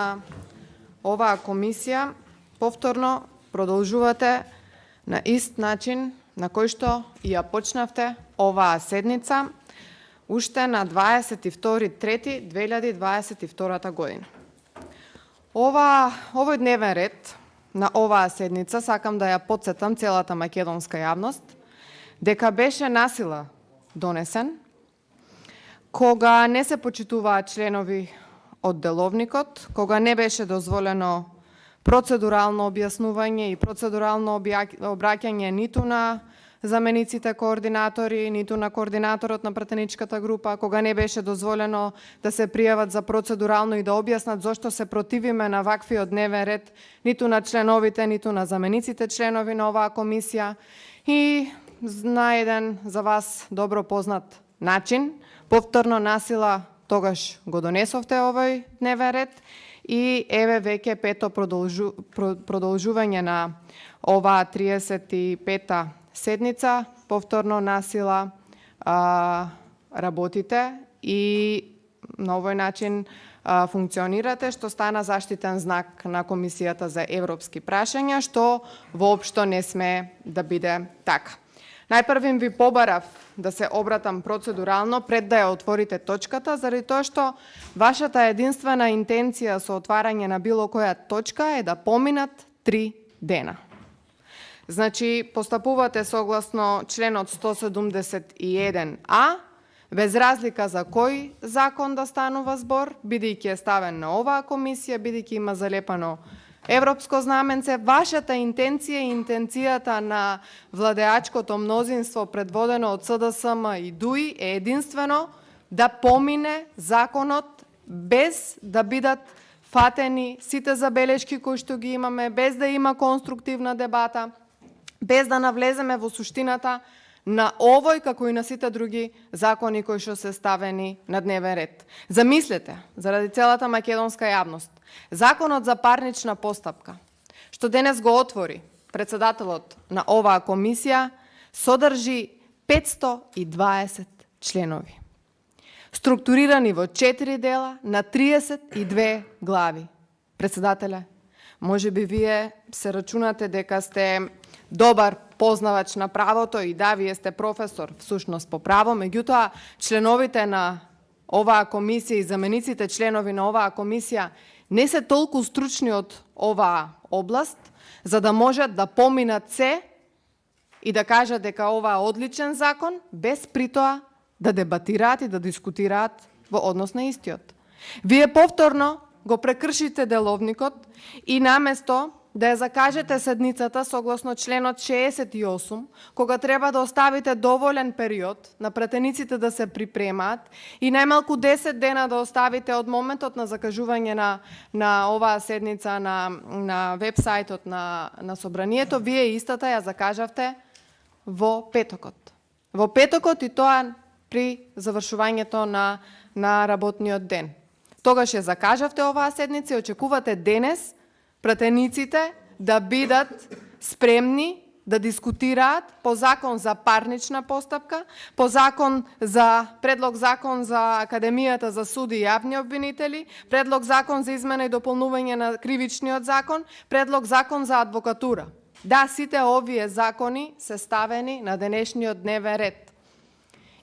Оваа комисија повторно продолжувате на ист начин на кој што ја почнавте оваа седница уште на 22.3.2022 година. Овој дневен ред на оваа седница сакам да ја потсетам целата македонска јавност дека беше насила донесен кога не се почитуваат членови од деловникот, кога не беше дозволено процедурално објаснување и процедурално обраќање ниту на замениците координатори, ниту на координаторот на пратеничката група, кога не беше дозволено да се пријават за процедурално и да објаснат зошто се противиме на ваквиот дневен ред, ниту на членовите, ниту на замениците членови на оваа комисија. И на еден за вас добро познат начин, повторно насила тогаш го донесовте овој дневен ред и еве веќе пето продолжување на оваа 35-та седница, повторно насила работите и на овој начин функционирате, што стана заштитен знак на Комисијата за европски прашања, што воопшто не сме да биде така. Најпрвим ви побарав да се обратам процедурално пред да ја отворите точката, заради тоа што вашата единствена интенција со отварање на било која точка е да поминат 3 дена. Значи, постапувате согласно членот 171а, без разлика за кој закон да станува збор, бидејќи е ставен на оваа комисија, бидејќи има залепано европско знаменце, вашата интенција и интенцијата на владеачкото мнозинство предводено од СДСМ и ДУИ е единствено да помине законот без да бидат фатени сите забелешки кои што ги имаме, без да има конструктивна дебата, без да навлеземе во суштината на овој, како и на сите други закони кои што се ставени на дневен ред. Замислете, заради целата македонска јавност, законот за парнична постапка, што денес го отвори председателот на оваа комисија, содржи 520 членови, структурирани во 4 дела на 32 глави. Председателе, може би вие се рачунате дека сте добар познавач на правото и да, вие сте професор всушност по право, меѓутоа членовите на оваа комисија и замениците членови на оваа комисија не се толку стручни од оваа област, за да можат да поминат се и да кажат дека ова е одличен закон, без притоа да дебатираат и да дискутираат во однос на истиот. Вие повторно го прекршите деловникот и наместо да ја закажете седницата согласно членот 68, кога треба да оставите доволен период на пратениците да се припремаат и најмалку 10 дена да оставите од моментот на закажување на оваа седница на вебсајтот на собранието, вие истата ја закажавте во петокот. Во петокот и тоа при завршувањето на работниот ден. Тогаш ја закажавте оваа седница и очекувате денес пратениците да бидат спремни да дискутираат по закон за парнична постапка, по предлог закон за Академијата за суди и јавни обвинители, предлог закон за измена и дополнување на кривичниот закон, предлог закон за адвокатура. Да, сите овие закони се ставени на денешниот дневен ред.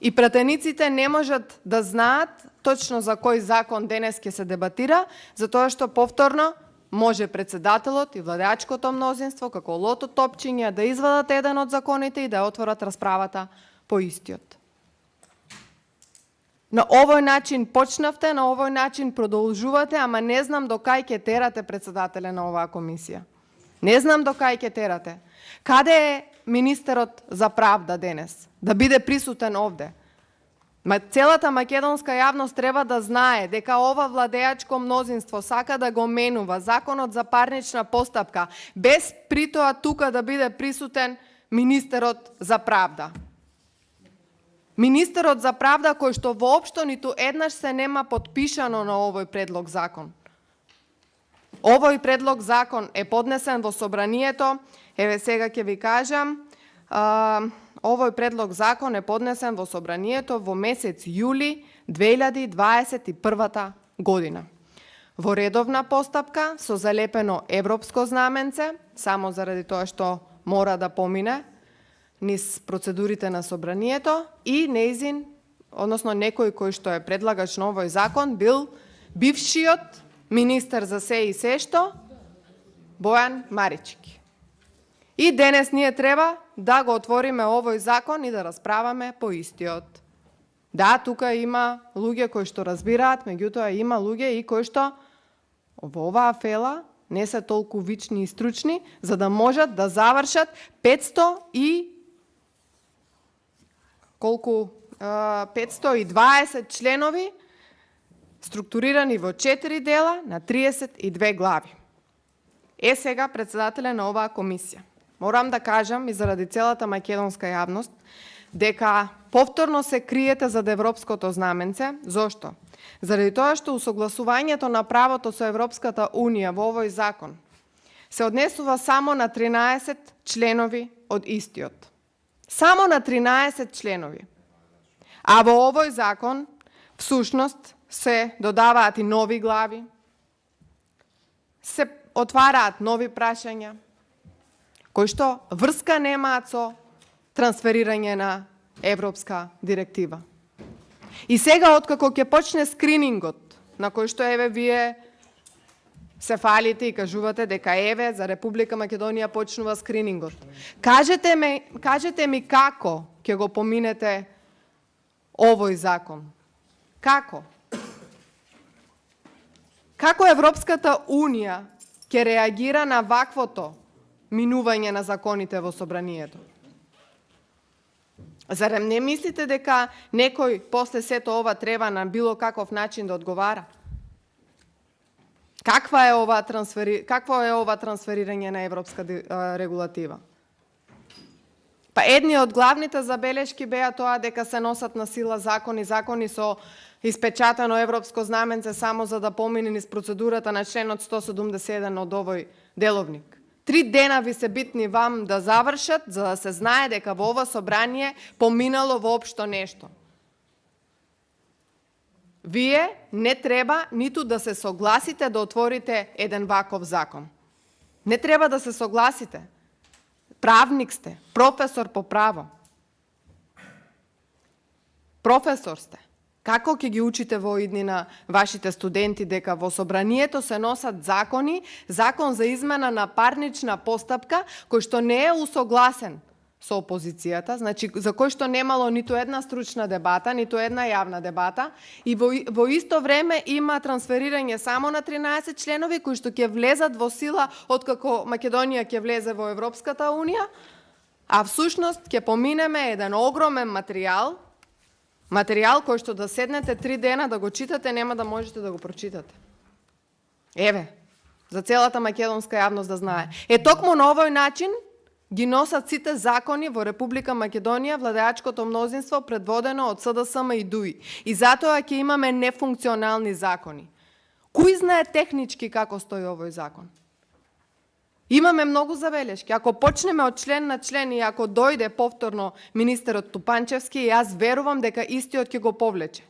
И пратениците не можат да знаат точно за кој закон денес ќе се дебатира, затоа што повторно може председателот и владеачкото мнозинство, како лото топчиња, да извадат еден од законите и да отворат расправата по истиот. На овој начин почнавте, на овој начин продолжувате, ама не знам до кај ќе терате председателя на оваа комисија. Не знам до кај ќе терате. Каде е министерот за правда денес? Да биде присутен овде. Целата македонска јавност треба да знае дека ова владеачко мнозинство сака да го менува законот за парнична постапка, без притоа тука да биде присутен министерот за правда. Министерот за правда кој што воопшто ниту еднаш се нема подпишано на овој предлог закон. Овој предлог закон е поднесен во собранието, еве сега ќе ви кажам, овој предлог закон е поднесен во собранието во месец јули 2021 година. во редовна постапка со залепено европско знаменце, само заради тоа што мора да помине низ процедурите на собранието, и неизин, односно некој кој што е предлагач на овој закон, бил бившиот министер за се и се што, Бојан Марички. И денес ние треба да го отвориме овој закон и да расправаме по истиот. Да, тука има луѓе кои што разбираат, меѓутоа има луѓе и кои што во оваа фела не се толку вични и стручни, за да можат да завршат 520 членови, структурирани во 4 дела на 32 глави. Сега председателе на оваа комисија. Морам да кажам и заради целата македонска јавност дека повторно се криете зад европското знаменце. Зошто? Заради тоа што усогласувањето на правото со Европската Унија во овој закон се однесува само на 13 членови од истиот. Само на 13 членови. А во овој закон, всушност, се додаваат и нови глави, се отвараат нови прашања, кои што врска немаат со трансферирање на европска директива. И сега, откако ќе почне скринингот, на кој што еве вие се фалите и кажувате дека еве за Република Македонија почнува скринингот. Кажете ми како ќе го поминете овој закон? Како? Како Европската Унија ќе реагира на ваквото минување на законите во собранието? Зарем не мислите дека некој после сето ова треба на било каков начин да одговара? Какво е ова трансферирање на европска регулатива? Па едни од главните забелешки беа тоа дека се носат на сила закони со испечатано европско знаменце само за да помине низ процедурата на членот 171 од овој деловник. 3 дена ви се битни вам да завршат, за да се знае дека во ова собрание поминало воопшто нешто. Вие не треба ниту да се согласите да отворите еден ваков закон. Не треба да се согласите. Правник сте, професор по право. Професор сте. Како ќе ги учите во иднина вашите студенти дека во собранието се носат закони, закон за измена на парнична постапка, кој што не е усогласен со опозицијата, значи за кој што немало ниту една стручна дебата, ниту една јавна дебата, и во исто време има трансферирање само на 13 членови кои што ќе влезат во сила откако Македонија ќе влезе во Европската Унија, а всушност ќе поминеме еден огромен материјал кој што да седнете 3 дена да го читате, нема да можете да го прочитате. Еве, за целата македонска јавност да знае. Токму на овој начин ги носат сите закони во Република Македонија владеачкото мнозинство предводено од СДСМ и ДУИ. И затоа ќе имаме нефункционални закони. Кој знае технички како стои овој закон? Имаме многу забелешки. Ако почнеме од член на член и ако дојде повторно министерот Тупанчевски, јас верувам дека истиот ќе го повлече.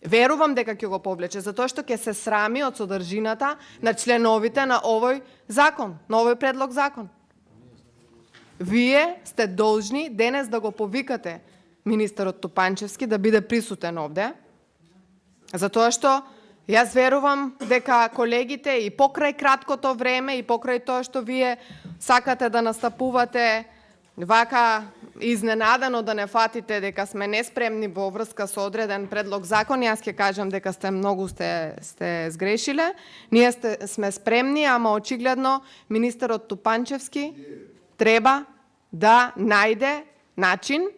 Верувам дека ќе го повлече, затоа што ќе се срами од содржината на членовите на овој закон, на овој предлог закон. Вие сте должни денес да го повикате министерот Тупанчевски да биде присутен овде, затоа што јас верувам дека колегите и покрај краткото време и покрај тоа што вие сакате да настапувате вака изненадано да не фатите дека сме неспремни во врска со одреден предлог закон, јас ќе кажам дека многу сте сгрешиле. Ние сме спремни, ама очигледно министерот Тупанчевски треба да најде начин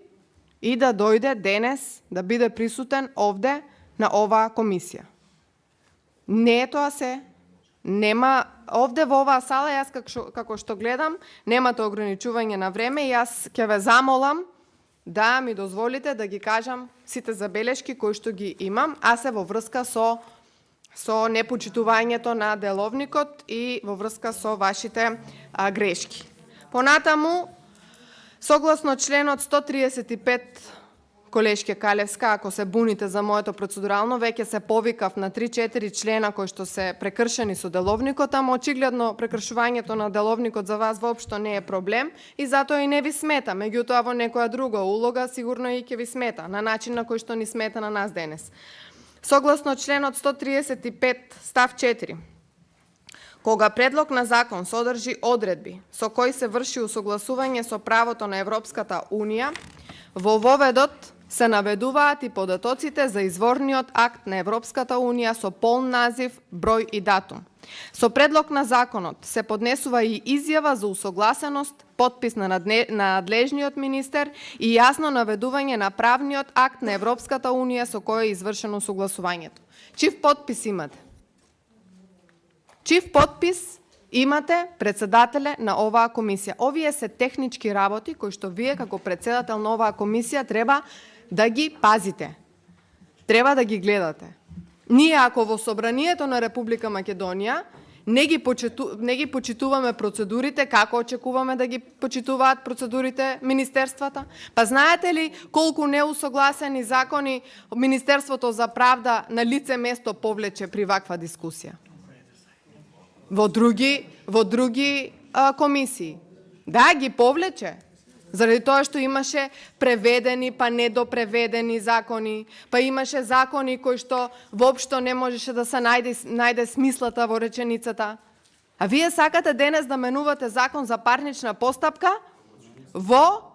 и да дојде денес да биде присутен овде на оваа комисија. Не е тоа се. Нема овде во оваа сала, јас како што гледам, немате ограничување на време и јас ќе ве замолам да ми дозволите да ги кажам сите забелешки кои што ги имам, а се во врска со непочитувањето на деловникот и во врска со вашите грешки. Понатаму, согласно членот 135 колешке Калевска, ако се буните за моето процедурално, веќе се повикав на 3-4 члена кои што се прекршени со деловникот, ама очигледно прекршувањето на деловникот за вас воопшто не е проблем и затоа и не ви смета. Меѓутоа во некоја друга улога сигурно и ќе ви смета, на начин на кој што ни смета на нас денес. Согласно членот 135 став 4, кога предлог на закон содржи одредби со кои се врши усогласување со правото на Европската Унија, во воведот се наведуваат и податоците за изворниот акт на Европската Унија со полн назив, број и датум. Со предлог на законот се поднесува и изјава за усогласеност, подпис на надлежниот министер и јасно наведување на правниот акт на Европската Унија со кој е извршено согласувањето. Чив подпис имате? Чив подпис имате председателе на оваа комисија? Овие се технички работи кои што вие како председател на оваа комисија треба да ги пазите. Треба да ги гледате. Ние ако во Собранието на Република Македонија не ги почитуваме процедурите, како очекуваме да ги почитуваат процедурите министерствата? Па знаете ли колку неусогласени закони Министерството за правда на лице место повлече при ваква дискусија? Во други комисии. Да, ги повлече. Заради тоа што имаше преведени, па недопреведени закони, па имаше закони кои што воопшто не можеше да се најде смислата во реченицата. А вие сакате денес да менувате закон за парнична постапка во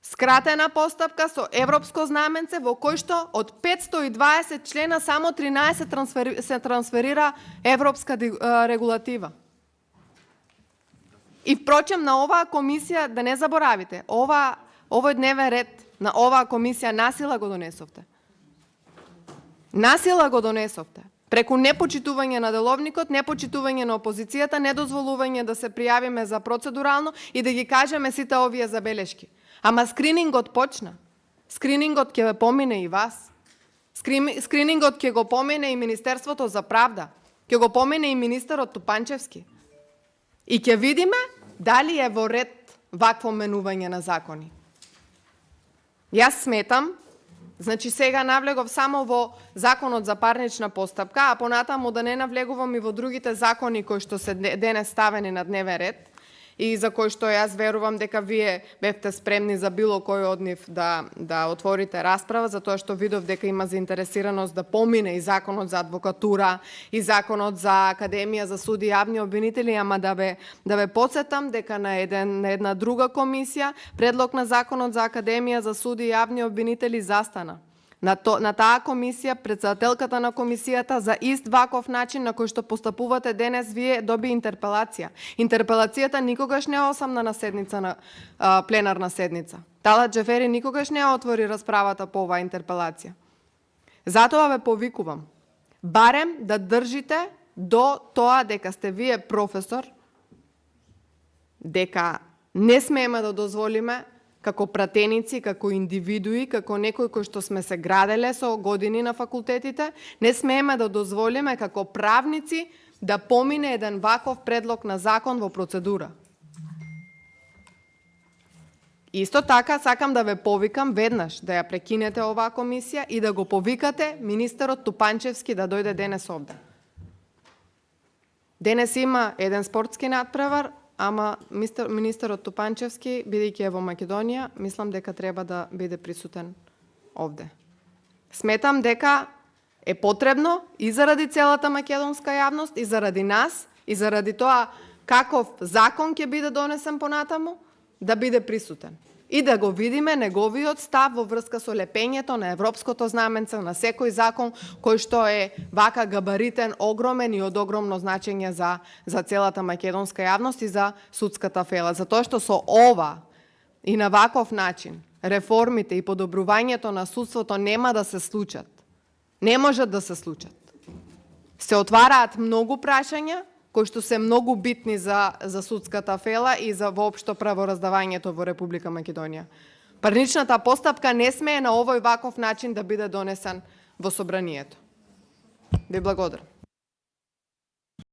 скратена постапка со европско знаменце, во кој што од 520 члена само 13 се трансферира европска регулатива. И впрочем на оваа комисија, да не заборавите, овој дневен ред на оваа комисија насила го донесовте. Насила го донесовте. Преку непочитување на деловникот, непочитување на опозицијата, недозволување да се пријавиме за процедурално и да ги кажеме сите овие забелешки. Ама скринингот почна. Скринингот ќе ве помине и вас. Скринингот ќе го помине и Министерството за правда. Ќе го помине и министерот Тупанчевски. И ќе видиме дали е во ред вакво менување на закони. Јас сметам, значи сега навлегов само во законот за парнична постапка, а понатаму да не навлегувам и во другите закони кои што се денес ставени на дневен ред и за кои што јас верувам дека вие бевте спремни за било кој од нив да отворите расправа, затоа што видов дека има заинтересираност да помине и законот за адвокатура, и законот за Академија за суди и јавни обвинители, ама да ве потсетам дека на една друга комисија предлог на законот за Академија за суди и јавни обвинители застана. На таа комисија, председателката на комисијата за ист ваков начин на кој што постапувате денес, вие доби интерпелација. Интерпелацијата никогаш не е осамна на седница на пленарна седница. Талат Џефери никогаш не отвори расправата по оваа интерпелација. Затоа ве повикувам, барем да држите до тоа дека сте вие професор, дека не смееме да дозволиме како пратеници, како индивидуи, како некои кои што сме се граделе со години на факултетите, не смееме да дозволиме како правници да помине еден ваков предлог на закон во процедура. Исто така, сакам да ве повикам веднаш да ја прекинете оваа комисија и да го повикате министерот Тупанчевски да дојде денес овде. Денес има еден спортски надпревар, ама министерот Тупанчевски, бидејќи е во Македонија, мислам дека треба да биде присутен овде. Сметам дека е потребно и заради целата македонска јавност, и заради нас, и заради тоа каков закон ќе биде донесен понатаму, да биде присутен. И да го видиме неговиот став во врска со лепењето на европското знаменце на секој закон кој што е вака габаритен, огромен и од огромно значење за целата македонска јавност и за судската фела. Затоа што со ова и на ваков начин реформите и подобрувањето на судството нема да се случат. Не можат да се случат. Се отвараат многу прашања кои што се многу битни за судската фела и за воопшто правораздавањето во Република Македонија. Парничната постапка не смее на овој ваков начин да биде донесен во Собранието. Ви благодарам.